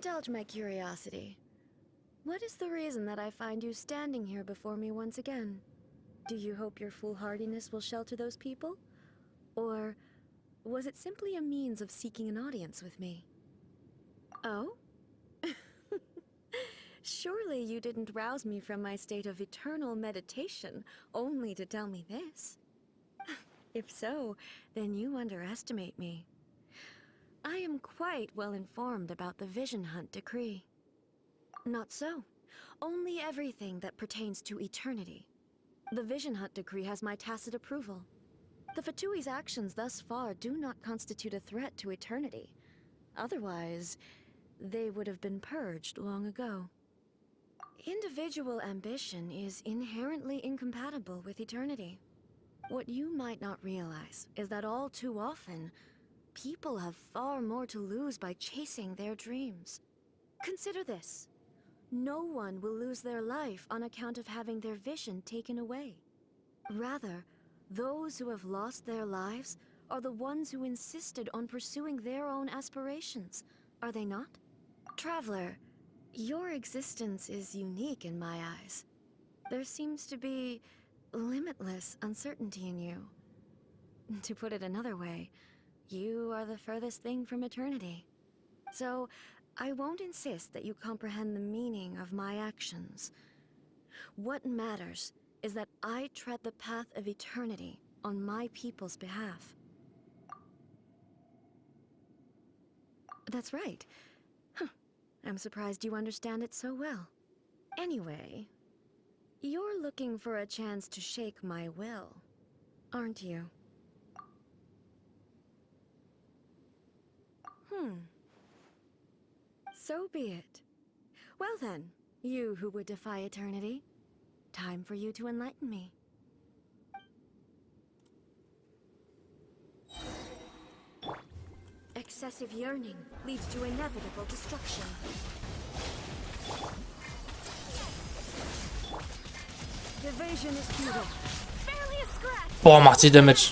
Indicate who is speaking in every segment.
Speaker 1: indulge my curiosity. What is the reason that I find you standing here before me once again? Do you hope your foolhardiness will shelter those people? Or was it simply a means of seeking an audience with me? Oh? Surely you didn't rouse me from my state of eternal meditation only to tell me this. If so, then you underestimate me. I am quite well informed about the Vision Hunt decree. Not so. Only everything that pertains to eternity. The Vision Hunt decree has my tacit approval. The Fatui's actions thus far do not constitute a threat to eternity. Otherwise, they would have been purged long ago. Individual ambition is inherently incompatible with eternity. What you might not realize is that all too often, people have far more to lose by chasing their dreams. Consider this. No one will lose their life on account of having their vision taken away. Rather, those who have lost their lives are the ones who insisted on pursuing their own aspirations, are they not? Traveler, your existence is unique in my eyes. There seems to be limitless uncertainty in you. To put it another way, you are the furthest thing from eternity. So, I won't insist that you comprehend the meaning of my actions. What matters is that I tread the path of eternity on my people's behalf. That's right. Huh. I'm surprised you understand it so well. Anyway, you're looking for a chance to shake my will, aren't you? So be it. Well then, you who would defy eternity, time for you to enlighten me. Excessive yearning leads to inevitable destruction. Evasion is futile. Barely a scratch.
Speaker 2: Boah, macht sie Damage.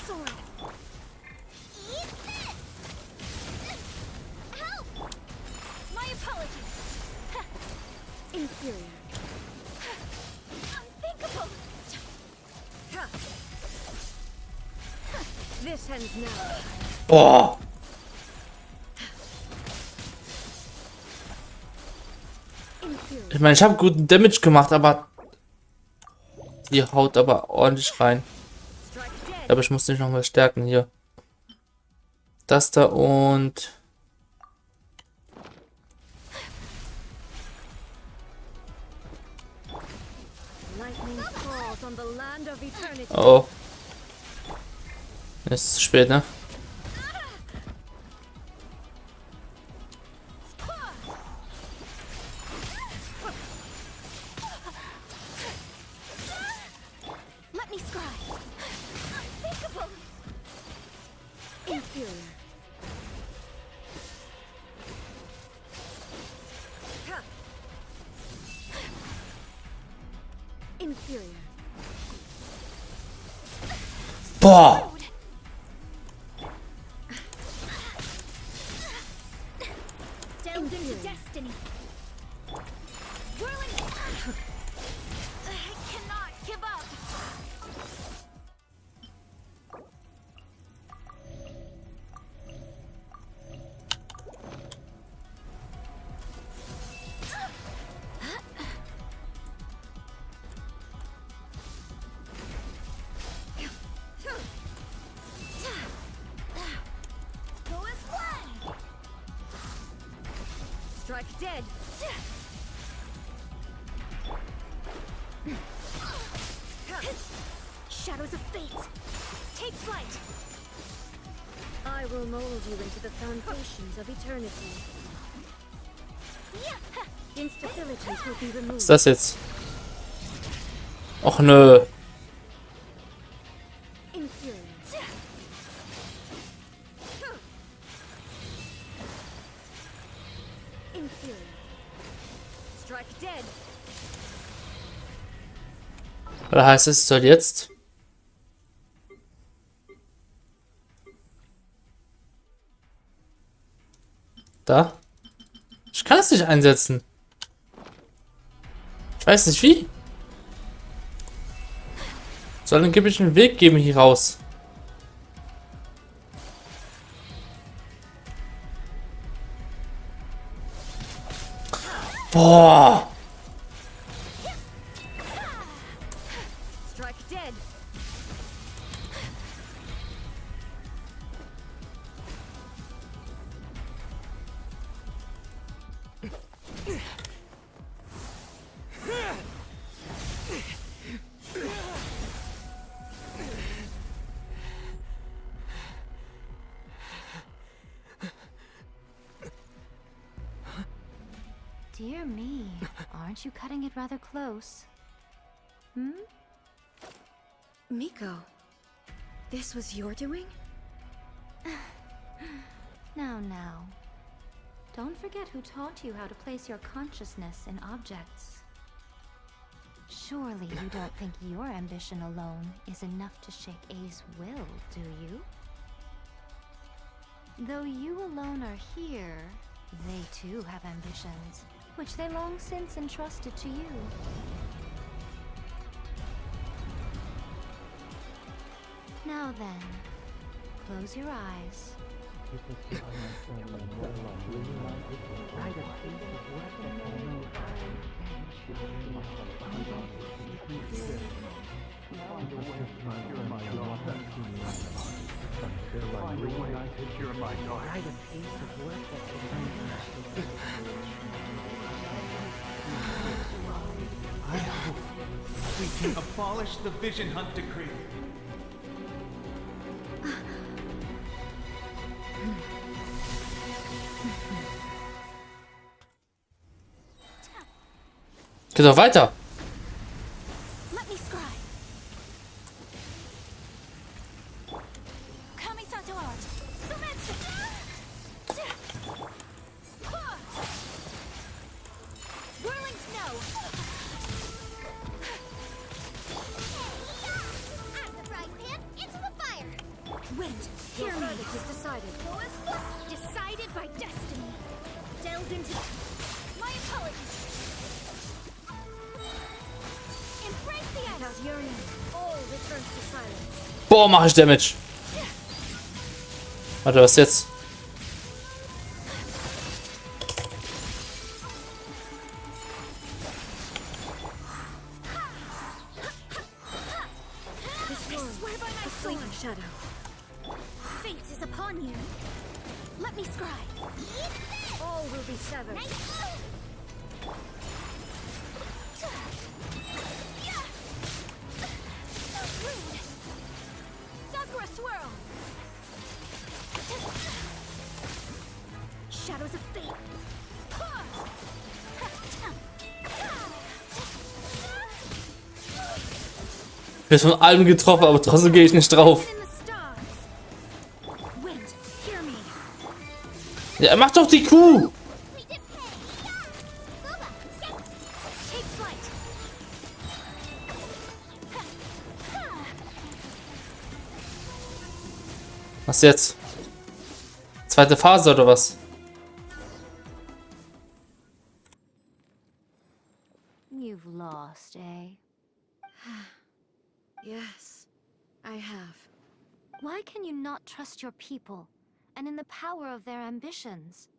Speaker 2: Boah. Ich meine, ich habe guten Damage gemacht, aber die haut aber ordentlich rein. Aber ich muss nicht noch mal stärken hier. Das da und oh. Es ist zu spät, ne? Boah!
Speaker 1: Strike dead. Shadows of fate. Take flight. I will mold you into the foundations of eternity. Instabilities will be removed.
Speaker 2: Was ist das jetzt? Och nö. Oder heißt es, soll jetzt? Da? Ich kann es nicht einsetzen. Ich weiß nicht wie. Soll angeblich einen Weg geben hier raus. Boah.
Speaker 1: Strike dead.
Speaker 3: Dear me, aren't you cutting it rather close? Hmm?
Speaker 1: Miko, this was your doing?
Speaker 3: Now. Don't forget who taught you how to place your consciousness in objects. Surely you don't think your ambition alone is enough to shake A's will, do you? Though you alone are here, they too have ambitions, which they long since entrusted to you. Now then, close your eyes.
Speaker 4: I hope we can abolish the Vision Hunt Decree.
Speaker 2: Geht doch weiter.
Speaker 3: Let me scry. Kamisato art. Sumetsu. Whirling snow.
Speaker 5: Out of the frying pan, into the fire!
Speaker 1: Wind, your verdict is decided.
Speaker 5: Decided by destiny. Delved into... My apologies. Embrace the ice.
Speaker 1: Without yearning, all returns to silence.
Speaker 2: Boah, mache ich Damage. Warte, was jetzt?
Speaker 1: This world,
Speaker 5: Swear by my
Speaker 1: a fleeting
Speaker 5: sword.
Speaker 1: shadow.
Speaker 5: Fate is upon you. Let me scry.
Speaker 1: All will be severed.
Speaker 5: So rude. Sakura swirl. Shadows of fate.
Speaker 2: Ich bin von allem getroffen, aber trotzdem gehe ich nicht drauf.
Speaker 5: In the stars. Wind, hear me.
Speaker 2: Ja, mach doch die Kuh.
Speaker 5: We did pay. Boba, get. Take flight.
Speaker 2: Was jetzt? Zweite Phase oder was?
Speaker 3: You've lost, eh?
Speaker 1: Yes, I have.
Speaker 3: Why can you not trust your people and in the power of their ambitions?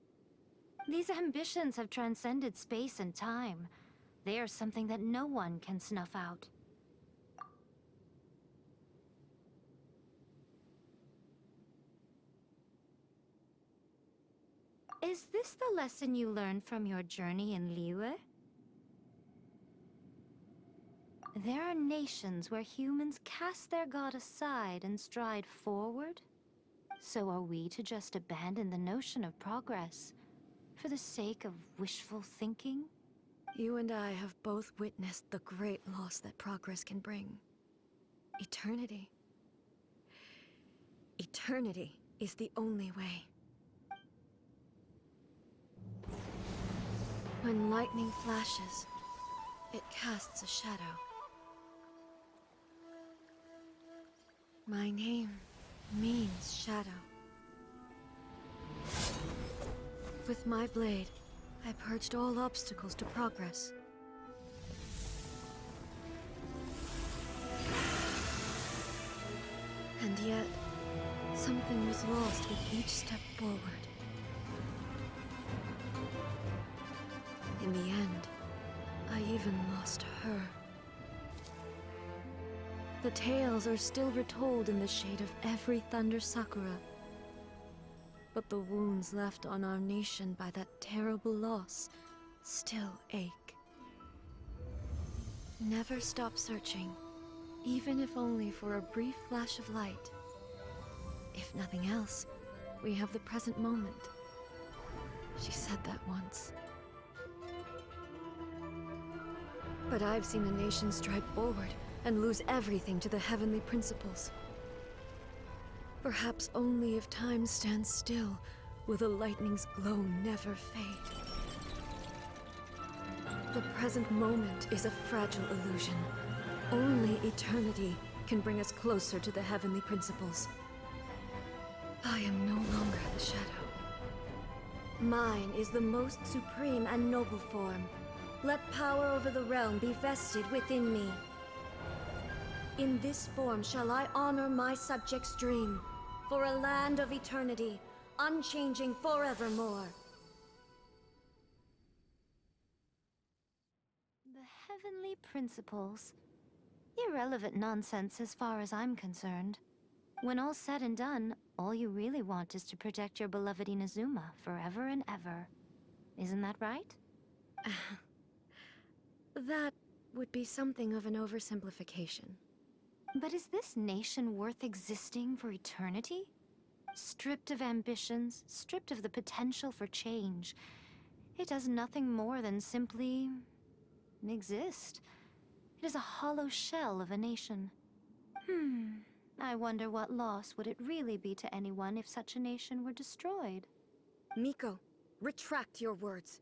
Speaker 3: These ambitions have transcended space and time. They are something that no one can snuff out. Is this the lesson you learned from your journey in Liyue? There are nations where humans cast their god aside and stride forward. So are we to just abandon the notion of progress for the sake of wishful thinking?
Speaker 1: You and I have both witnessed the great loss that progress can bring. Eternity. Eternity is the only way. When lightning flashes, it casts a shadow. My name means shadow. With my blade, I purged all obstacles to progress. And yet, something was lost with each step forward. In the end, I even lost her. The tales are still retold in the shade of every Thunder Sakura. But the wounds left on our nation by that terrible loss still ache. Never stop searching, even if only for a brief flash of light. If nothing else, we have the present moment. She said that once. But I've seen a nation stride forward and lose everything to the heavenly principles. Perhaps only if time stands still will the lightning's glow never fade. The present moment is a fragile illusion. Only eternity can bring us closer to the heavenly principles. I am no longer the shadow. Mine is the most supreme and noble form. Let power over the realm be vested within me. In this form shall I honor my subjects' dream, for a land of eternity, unchanging forevermore.
Speaker 3: The heavenly principles. Irrelevant nonsense as far as I'm concerned. When all's said and done, all you really want is to protect your beloved Inazuma forever and ever. Isn't that right?
Speaker 1: That would be something of an oversimplification.
Speaker 3: But is this nation worth existing for eternity? Stripped of ambitions, stripped of the potential for change, it does nothing more than simply exist. It is a hollow shell of a nation. I wonder what loss would it really be to anyone if such a nation were destroyed?
Speaker 1: Miko, retract your words.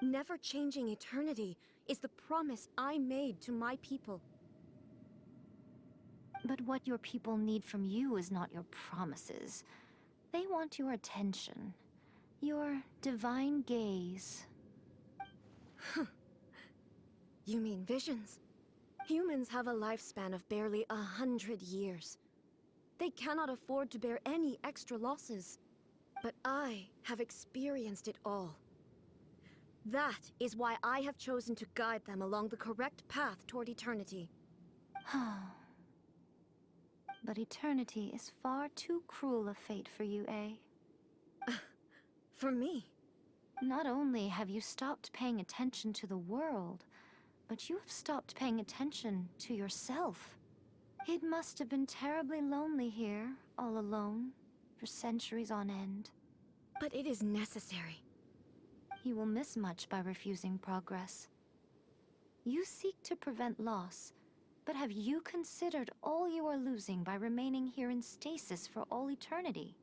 Speaker 1: Never-changing eternity is the promise I made to my people.
Speaker 3: But what your people need from you is not your promises. They want your attention. Your divine gaze.
Speaker 1: You mean visions? Humans have a lifespan of barely 100 years. They cannot afford to bear any extra losses. But I have experienced it all. That is why I have chosen to guide them along the correct path toward eternity.
Speaker 3: But eternity is far too cruel a fate for you, eh?
Speaker 1: For me?
Speaker 3: Not only have you stopped paying attention to the world, but you have stopped paying attention to yourself. It must have been terribly lonely here, all alone, for centuries on end.
Speaker 1: But it is necessary.
Speaker 3: You will miss much by refusing progress. You seek to prevent loss, but have you considered all you are losing by remaining here in stasis for all eternity?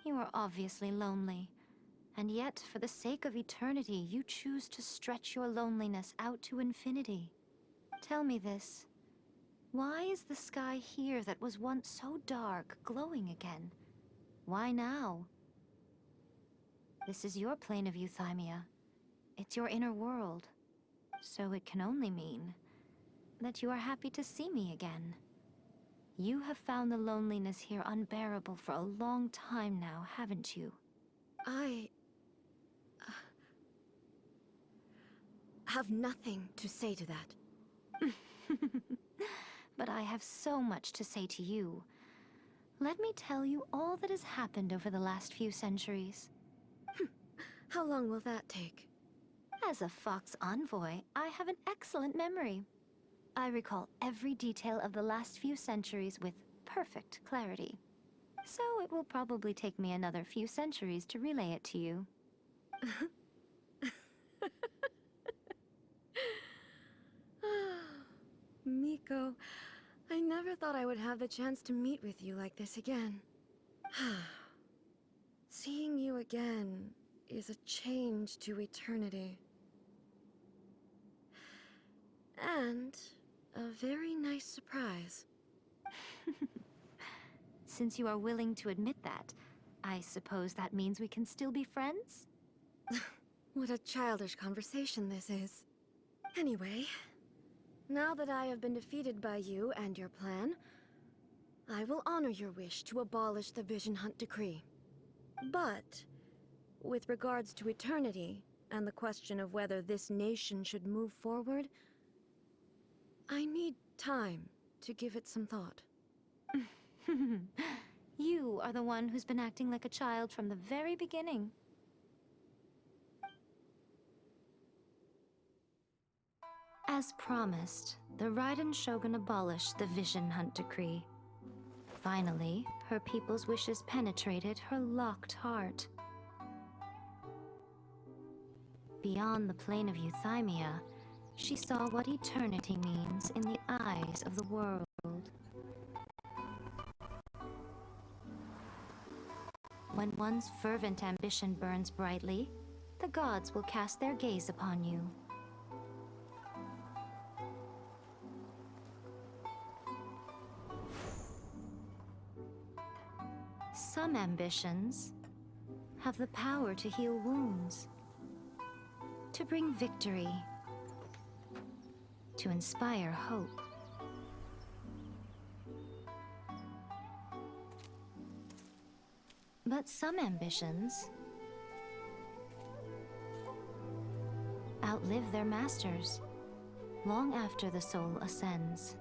Speaker 3: You are obviously lonely, and yet for the sake of eternity, you choose to stretch your loneliness out to infinity. Tell me this. Why is the sky here that was once so dark glowing again? Why now? This is your plane of euthymia. It's your inner world. So it can only mean that you are happy to see me again. You have found the loneliness here unbearable for a long time now, haven't you?
Speaker 1: I have nothing to say to that.
Speaker 3: But I have so much to say to you. Let me tell you all that has happened over the last few centuries.
Speaker 1: How long will that take?
Speaker 3: As a Fox envoy, I have an excellent memory. I recall every detail of the last few centuries with perfect clarity. So it will probably take me another few centuries to relay it to you.
Speaker 1: Miko, I never thought I would have the chance to meet with you like this again. Seeing you again is a change to eternity. And a very nice surprise.
Speaker 3: Since you are willing to admit that, I suppose that means we can still be friends?
Speaker 1: What a childish conversation this is. Anyway, now that I have been defeated by you and your plan, I will honor your wish to abolish the Vision Hunt Decree. But, with regards to eternity, and the question of whether this nation should move forward, I need time to give it some thought.
Speaker 3: You are the one who's been acting like a child from the very beginning. As promised, the Raiden Shogun abolished the Vision Hunt Decree. Finally, her people's wishes penetrated her locked heart. Beyond the plane of euthymia, she saw what eternity means in the eyes of the world. When one's fervent ambition burns brightly, the gods will cast their gaze upon you. Some ambitions have the power to heal wounds, to bring victory, to inspire hope. But some ambitions outlive their masters long after the soul ascends.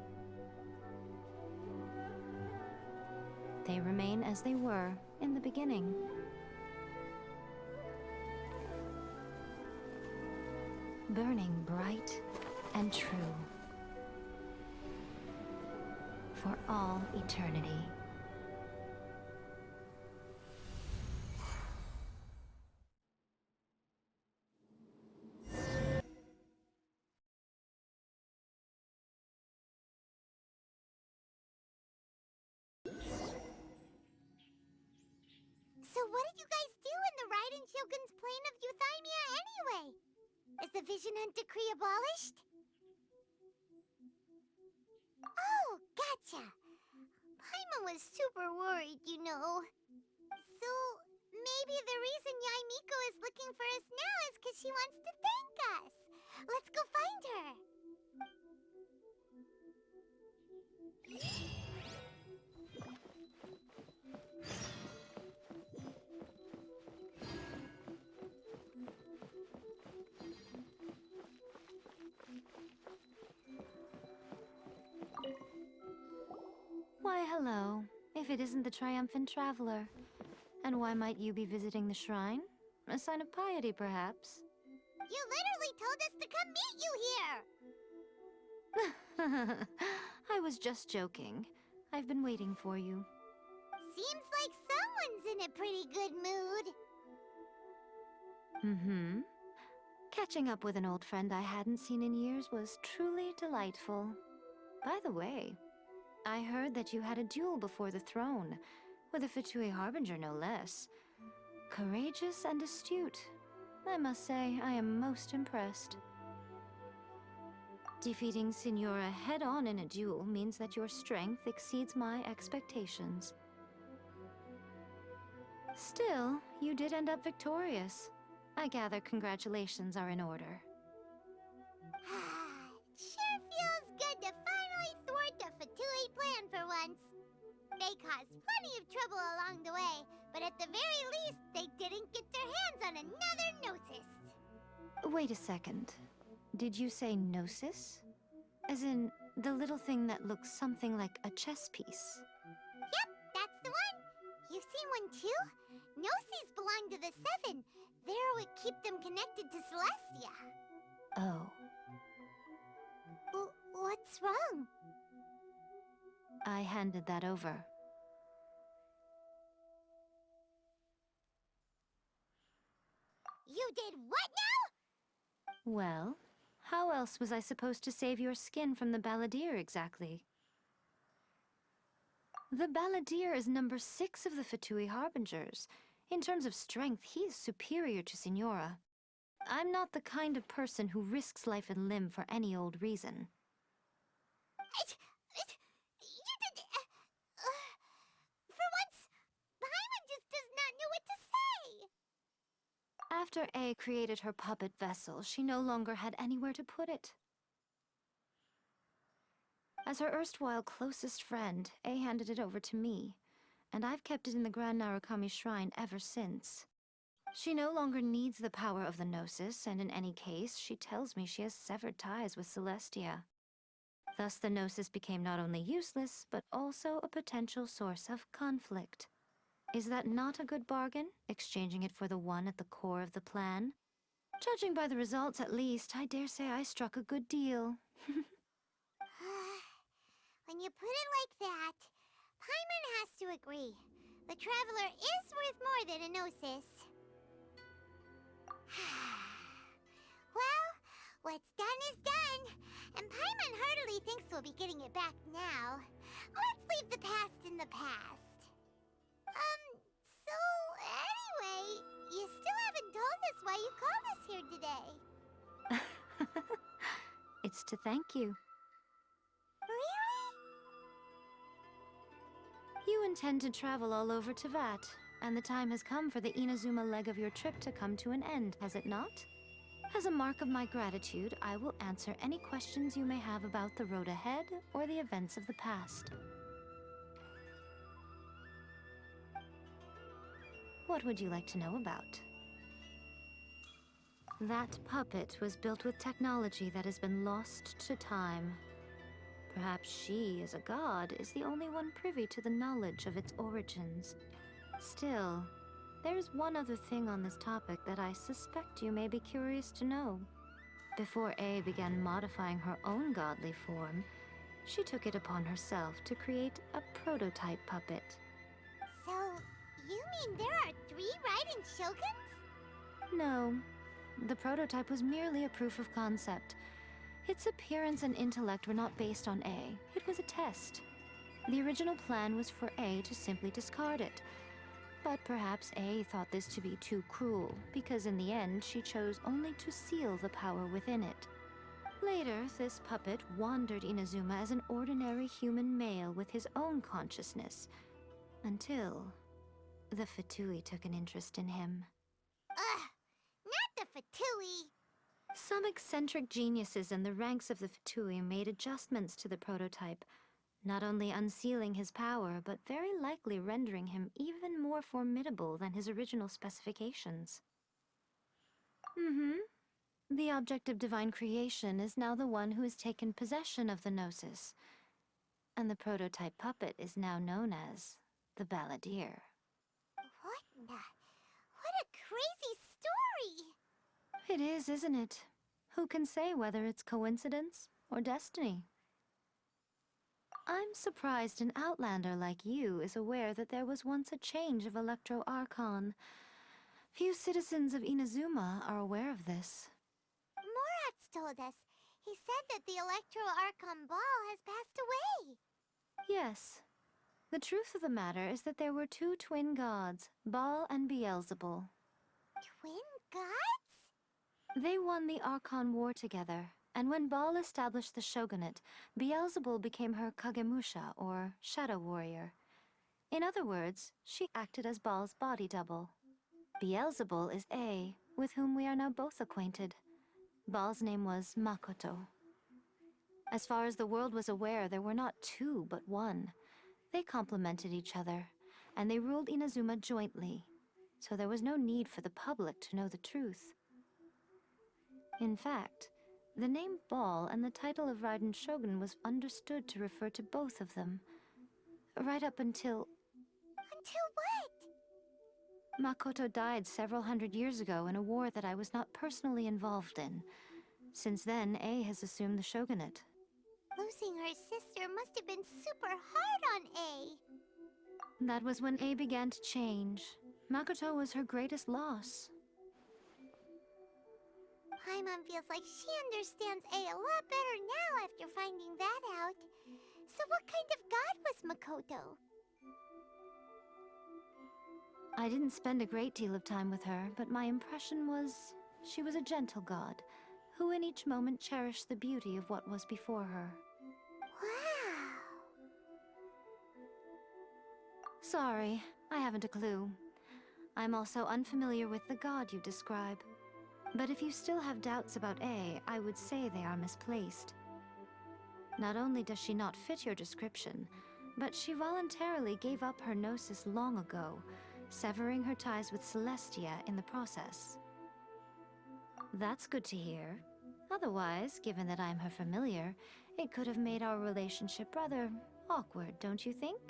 Speaker 3: They remain as they were in the beginning. Burning bright and true for all eternity.
Speaker 5: So what did you guys do in the Raiden Shogun's plane of euthymia anyway? Is the Vision Hunt Decree abolished? Oh, gotcha. Paimon was super worried, you know. So, maybe the reason Yaimiko is looking for us now is because she wants to thank us. Let's go find her.
Speaker 3: Why, hello, if it isn't the triumphant traveler. And why might you be visiting the shrine? A sign of piety, perhaps?
Speaker 5: You literally told us to come meet you here!
Speaker 3: I was just joking. I've been waiting for you.
Speaker 5: Seems like someone's in a pretty good mood.
Speaker 3: Mm-hmm. Catching up with an old friend I hadn't seen in years was truly delightful. By the way, I heard that you had a duel before the throne, with a Fatui Harbinger no less. Courageous and astute. I must say, I am most impressed. Defeating Signora head-on in a duel means that your strength exceeds my expectations. Still, you did end up victorious. I gather congratulations are in order.
Speaker 5: Sure feels good to finally thwart the Fatui plan for once. They caused plenty of trouble along the way, but at the very least, they didn't get their hands on another Gnosis.
Speaker 3: Wait a second. Did you say Gnosis? As in, the little thing that looks something like a chess piece?
Speaker 5: Yep, that's the one. You've seen one too? Gnosis belong to the Seven. They're what keep them connected to Celestia.
Speaker 3: Oh.
Speaker 5: What's wrong?
Speaker 3: I handed that over.
Speaker 5: You did what now?
Speaker 3: Well, how else was I supposed to save your skin from the Balladeer exactly? The Balladeer is number 6 of the Fatui Harbingers. In terms of strength, he is superior to Signora. I'm not the kind of person who risks life and limb for any old reason.
Speaker 5: You did... for once, Paimon just does not know what to say.
Speaker 3: After A created her puppet vessel, she no longer had anywhere to put it. As her erstwhile closest friend, A handed it over to me, and I've kept it in the Grand Narukami Shrine ever since. She no longer needs the power of the Gnosis, and in any case, she tells me she has severed ties with Celestia. Thus, the Gnosis became not only useless, but also a potential source of conflict. Is that not a good bargain, exchanging it for the one at the core of the plan? Judging by the results, at least, I dare say I struck a good deal.
Speaker 5: When you put it like that, Paimon has to agree. The Traveler is worth more than a Gnosis. Well, what's done is done, and Paimon hardly thinks we'll be getting it back now. Let's leave the past in the past. So anyway, you still haven't told us why you called us here today.
Speaker 3: It's to thank you.
Speaker 5: Really?
Speaker 3: You intend to travel all over Teyvat, and the time has come for the Inazuma leg of your trip to come to an end, has it not? As a mark of my gratitude, I will answer any questions you may have about the road ahead or the events of the past. What would you like to know about? That puppet was built with technology that has been lost to time. Perhaps she, as a god, is the only one privy to the knowledge of its origins. Still, there's one other thing on this topic that I suspect you may be curious to know. Before A began modifying her own godly form, she took it upon herself to create a prototype puppet.
Speaker 5: So, you mean there are 3 Raiden Shoguns?
Speaker 3: No, the prototype was merely a proof of concept. Its appearance and intellect were not based on A. It was a test. The original plan was for A to simply discard it. But perhaps A thought this to be too cruel, because in the end she chose only to seal the power within it. Later, this puppet wandered Inazuma as an ordinary human male with his own consciousness, until the Fatui took an interest in him.
Speaker 5: Ugh! Not the Fatui!
Speaker 3: Some eccentric geniuses in the ranks of the Fatui made adjustments to the prototype, not only unsealing his power, but very likely rendering him even more formidable than his original specifications. The object of divine creation is now the one who has taken possession of the Gnosis, and the prototype puppet is now known as the Balladeer.
Speaker 5: What a crazy story!
Speaker 3: It is, isn't it? Who can say whether it's coincidence or destiny? I'm surprised an outlander like you is aware that there was once a change of Electro Archon. Few citizens of Inazuma are aware of this.
Speaker 5: Morat's told us. He said that the Electro Archon Ball has passed away.
Speaker 3: Yes. The truth of the matter is that there were 2 twin gods, Baal and Beelzebul.
Speaker 5: Twin gods?
Speaker 3: They won the Archon War together, and when Baal established the shogunate, Beelzebul became her Kagemusha, or shadow warrior. In other words, she acted as Baal's body double. Beelzebul is A, with whom we are now both acquainted. Baal's name was Makoto. As far as the world was aware, there were not 2, but 1. They complemented each other, and they ruled Inazuma jointly, so there was no need for the public to know the truth. In fact, the name Baal and the title of Raiden Shogun was understood to refer to both of them, right up until...
Speaker 5: Until what?
Speaker 3: Makoto died several hundred years ago in a war that I was not personally involved in. Since then, A has assumed the shogunate.
Speaker 5: Losing her sister must have been super hard on A.
Speaker 3: That was when A began to change. Makoto was her greatest loss.
Speaker 5: Paimon feels like she understands A lot better now after finding that out. So what kind of god was Makoto?
Speaker 3: I didn't spend a great deal of time with her, but my impression was she was a gentle god, who in each moment cherished the beauty of what was before her.
Speaker 5: Wow!
Speaker 3: Sorry, I haven't a clue. I'm also unfamiliar with the god you describe. But if you still have doubts about A, I would say they are misplaced. Not only does she not fit your description, but she voluntarily gave up her gnosis long ago, severing her ties with Celestia in the process. That's good to hear. Otherwise, given that I'm her familiar, it could have made our relationship rather awkward, don't you think?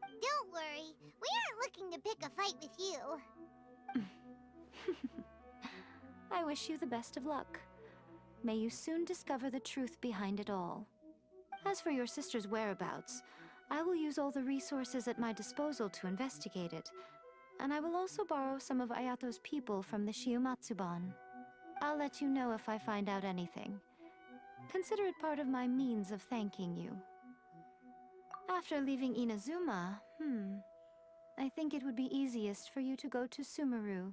Speaker 5: Don't worry, we aren't looking to pick a fight with you.
Speaker 3: I wish you the best of luck. May you soon discover the truth behind it all. As for your sister's whereabouts, I will use all the resources at my disposal to investigate it, and I will also borrow some of Ayato's people from the Shiumatsuban. I'll let you know if I find out anything. Consider it part of my means of thanking you. After leaving Inazuma, I think it would be easiest for you to go to Sumeru.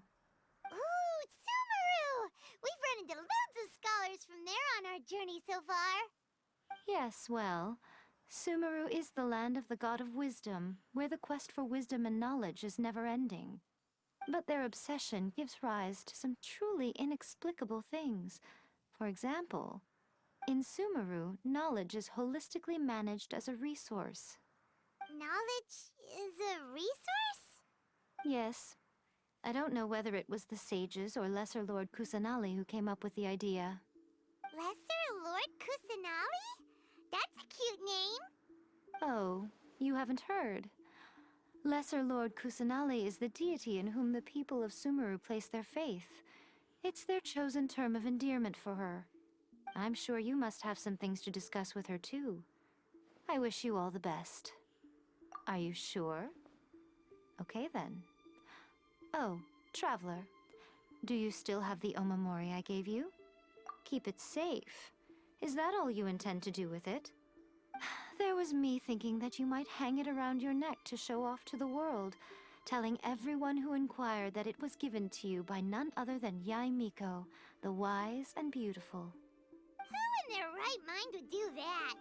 Speaker 5: Ooh, Sumeru! We've run into loads of scholars from there on our journey so far.
Speaker 3: Yes, well, Sumeru is the land of the god of wisdom, where the quest for wisdom and knowledge is never-ending. But their obsession gives rise to some truly inexplicable things. For example, in Sumeru, knowledge is holistically managed as a resource.
Speaker 5: Knowledge is a resource?
Speaker 3: Yes. I don't know whether it was the sages or Lesser Lord Kusanali who came up with the idea.
Speaker 5: Lesser Lord Kusanali? That's a cute name.
Speaker 3: Oh, you haven't heard. Lesser Lord Kusanali is the deity in whom the people of Sumeru place their faith. It's their chosen term of endearment for her. I'm sure you must have some things to discuss with her too. I wish you all the best. Are you sure? Okay then. Oh, Traveler. Do you still have the Omamori I gave you? Keep it safe. Is that all you intend to do with it? There was me thinking that you might hang it around your neck to show off to the world, telling everyone who inquired that it was given to you by none other than Yae Miko, the wise and beautiful.
Speaker 5: Who in their right mind would do that?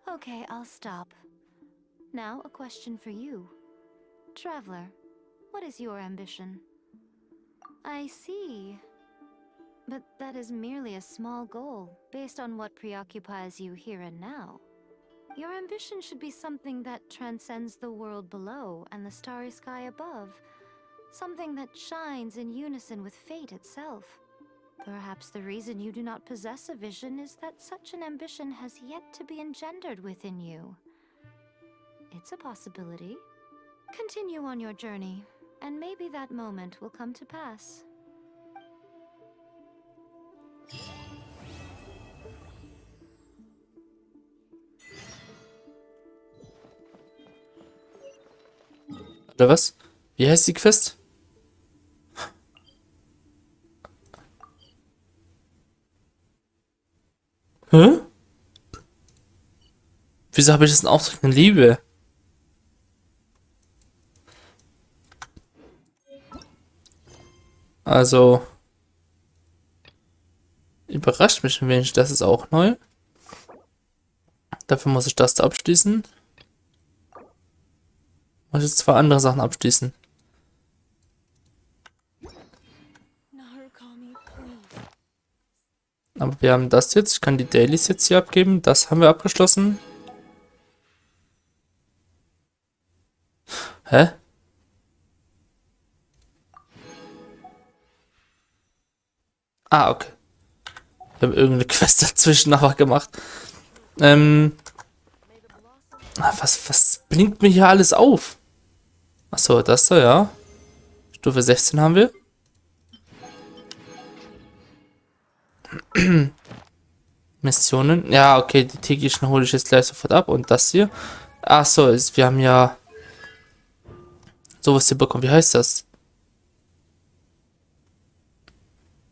Speaker 3: Okay, I'll stop. Now, a question for you. Traveler, what is your ambition? I see. But that is merely a small goal, based on what preoccupies you here and now. Your ambition should be something that transcends the world below and the starry sky above. Something that shines in unison with fate itself. Perhaps the reason you do not possess a vision is that such an ambition has yet to be engendered within you. It's a possibility. Continue on your journey, and maybe that moment will come to pass.
Speaker 2: Oder was? Wie heißt die Quest? Hä? Wieso habe ich das in Auftrag in Liebe? Also, überrascht mich ein wenig. Das ist auch neu. Dafür muss ich das da abschließen. Muss jetzt zwei andere Sachen abschließen. Aber wir haben das jetzt. Ich kann die Dailies jetzt hier abgeben. Das haben wir abgeschlossen. Hä? Ah, okay. Wir haben irgendeine Quest dazwischen aber gemacht. Was blinkt mir hier alles auf? Achso, das da, ja. Stufe 16 haben wir. Missionen. Ja, okay, die täglichen hole ich jetzt gleich sofort ab. Und das hier. Achso, wir haben ja sowas hier bekommen. Wie heißt das?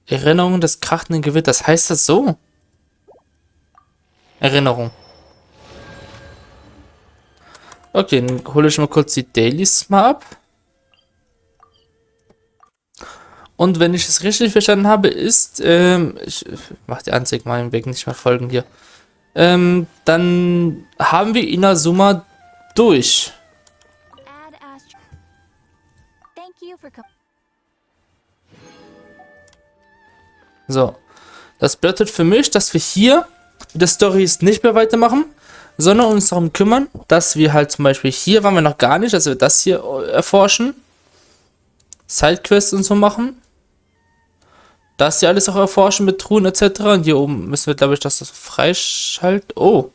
Speaker 2: Erinnerung des krachenden Gewitters. Heißt das so? Erinnerung. Okay, dann hole ich mal kurz die Dailies mal ab. Und wenn ich es richtig verstanden habe, ist, ich mache die Anzeige mal weg, nicht mehr folgen hier. Dann haben wir Inazuma durch.
Speaker 3: you for coming.
Speaker 2: So. Das bedeutet für mich, dass wir hier die Storys nicht mehr weitermachen, sondern uns darum kümmern, dass wir halt zum Beispiel hier waren wir noch gar nicht, dass wir das hier erforschen. Sidequests und so machen. Das hier alles auch erforschen mit Truhen etc. Und hier oben müssen wir, glaube ich, das freischalten. Oh.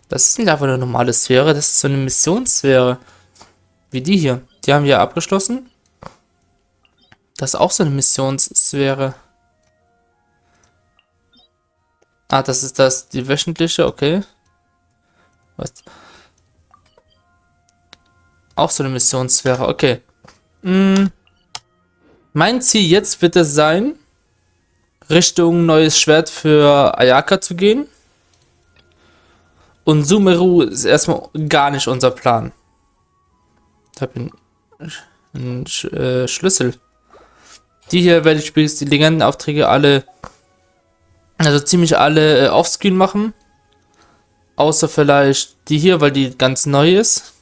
Speaker 2: Das ist nicht einfach eine normale Sphäre, das ist so eine Missionssphäre. Wie die hier. Die haben wir abgeschlossen. Das ist auch so eine Missionssphäre. Ah, das ist das, die wöchentliche, okay. Was? Auch so eine Missionssphäre, okay. Mein Ziel jetzt wird es sein, Richtung neues Schwert für Ayaka zu gehen. Und Sumeru ist erstmal gar nicht unser Plan. Ich habe einen Schlüssel. Die hier werde ich übrigens die Legendenaufträge alle, also ziemlich alle offscreen machen. Außer vielleicht die hier, weil die ganz neu ist.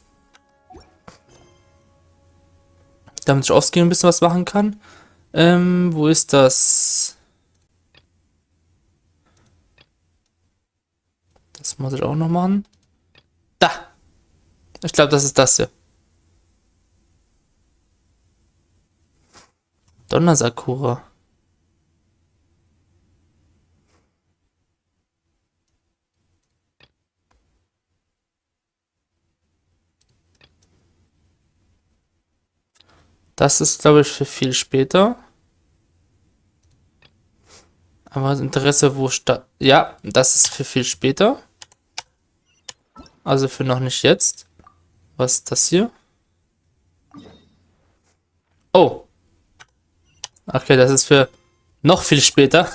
Speaker 2: Damit ich offscreen ein bisschen was machen kann. Wo ist das? Das muss ich auch noch machen. Da! Ich glaube, das ist das hier. Donnersakura. Das ist, glaube ich, für viel später. Aber das Interesse, wo statt. Ja, das ist für viel später. Also für noch nicht jetzt. Was ist das hier? Oh. Okay, das ist für noch viel später.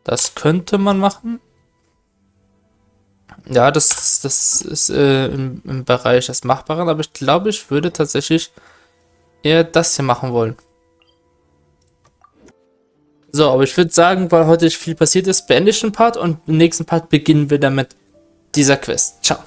Speaker 2: Das könnte man machen. Ja, das ist im Bereich des Machbaren, aber ich glaube, ich würde tatsächlich eher das hier machen wollen. So, aber ich würde sagen, weil heute viel passiert ist, beende ich den Part und im nächsten Part beginnen wir dann mit dieser Quest. Ciao.